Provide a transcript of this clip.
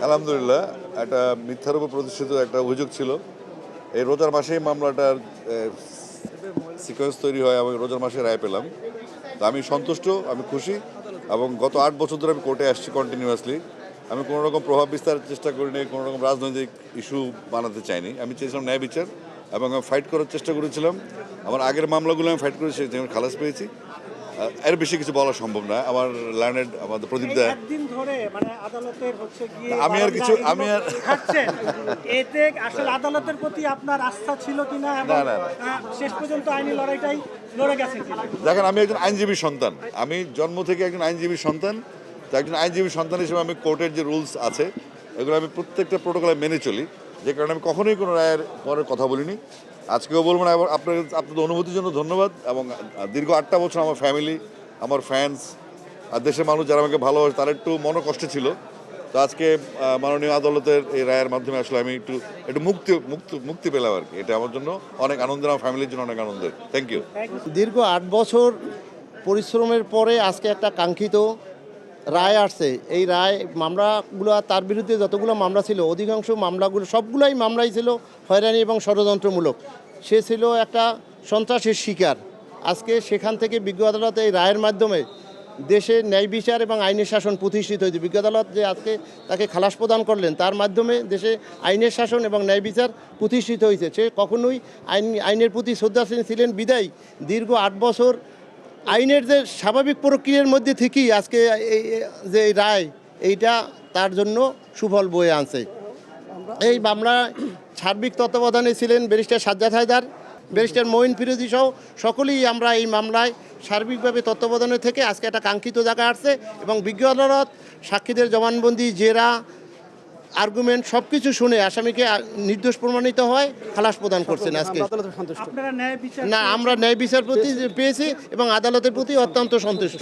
আলহামদুলিল্লাহ, একটা মিথ্যার উপর প্রতিষ্ঠিত একটা অভিযোগ ছিল। এই রোজার মাসেই মামলাটার সিকোয়েন্স তৈরি হয় এবং রোজার মাসে রায় পেলাম। তো আমি সন্তুষ্ট, আমি খুশি, এবং গত 8 বছর ধরে আমি কোর্টে আসছি কন্টিনিউয়াসলি। আমি কোনো রকম প্রভাব বিস্তারের চেষ্টা করিনি, কোনো রকম রাজনৈতিক ইস্যু বানাতে চাইনি। আমি চেয়েছিলাম ন্যায় বিচার, এবং আমি ফাইট করার চেষ্টা করেছিলাম। আমার আগের মামলাগুলো আমি ফাইট করেছি, আমি খালাস পেয়েছি। এর বেশি কিছু বলা সম্ভব না। আমার লার্নেড আমাদের প্রদীপ দা একদিন ধরে মানে আদালতের হচ্ছে গিয়ে আমি আর কিছু আমি আর খাচ্ছেন, এতে আসলে আদালতের প্রতি আপনার আস্থা ছিল কিনা এবং শেষ পর্যন্ত আইনি লড়াইটাই লড়ে গেছেন কিনা? দেখেন, আমি একজন আইনজীবী সন্তান, আমি জন্ম থেকে একজন আইনজীবী সন্তান। তো একজন আইনজীবী সন্তান হিসেবে আমি কোর্টের যে রুলস আছে এগুলো আমি প্রত্যেকটা প্রোটোকলে মেনে চলি, যে কারণে আমি কখনোই কোনো রায়ের পরে কথা বলিনি, আজকেও বলবো না। এবং আপনাদের অনুভূতির জন্য ধন্যবাদ। এবং দীর্ঘ 8টা বছর আমার ফ্যামিলি, আমার ফ্যান্স আর দেশের মানুষ যারা আমাকে ভালোবাসে তার একটু মনোকষ্ট ছিল। তো আজকে মাননীয় আদালতের এই রায়ের মাধ্যমে আসলে আমি একটু মুক্তি পেলাম আর কি। এটা আমার জন্য অনেক আনন্দের, আমার ফ্যামিলির জন্য অনেক আনন্দের। Thank you. দীর্ঘ 8 বছর পরিশ্রমের পরে আজকে একটা কাঙ্ক্ষিত রায় আসছে। এই রায় মামলাগুলো, তার বিরুদ্ধে যতগুলো মামলা ছিল অধিকাংশ মামলাগুলো সবগুলোই মামলাই ছিল হয়রানি এবং ষড়যন্ত্রমূলক। সে ছিল একটা সন্ত্রাসের শিকার। আজকে সেখান থেকে বিজ্ঞ আদালত এই রায়ের মাধ্যমে দেশে ন্যায় বিচার এবং আইনের শাসন প্রতিষ্ঠিত হয়েছে। বিজ্ঞ আদালত যে আজকে তাকে খালাস প্রদান করলেন, তার মাধ্যমে দেশে আইনের শাসন এবং ন্যায় বিচার প্রতিষ্ঠিত হয়েছে। সে কখনোই আইনের প্রতি শ্রদ্ধাশীল ছিলেন বিদায়ী দীর্ঘ 8 বছর আইনের যে স্বাভাবিক প্রক্রিয়ার মধ্যে থেকেই আজকে যে রায়, এইটা তার জন্য সুফল বয়ে আনছে। এই মামলা সার্বিক তত্ত্বাবধানে ছিলেন ব্যারিস্টার সাজ্জাদ হায়দার, ব্যারিস্টার মঈন ফিরোজী সহ সকলেই আমরা এই মামলায় সার্বিকভাবে তত্ত্বাবধানে থেকে আজকে একটা কাঙ্ক্ষিত জায়গা আসছে। এবং বিজ্ঞ আদালত সাক্ষীদের জবানবন্দি, জেরা, আর্গুমেন্ট সব কিছু শুনে আসামিকে নির্দোষ প্রমাণিত হয় খালাস প্রদান করছেন আজকে। আপনারা ন্যায় বিচার না, আমরা ন্যায় বিচার প্রতি পেয়েছি এবং আদালতের প্রতি অত্যন্ত সন্তুষ্ট।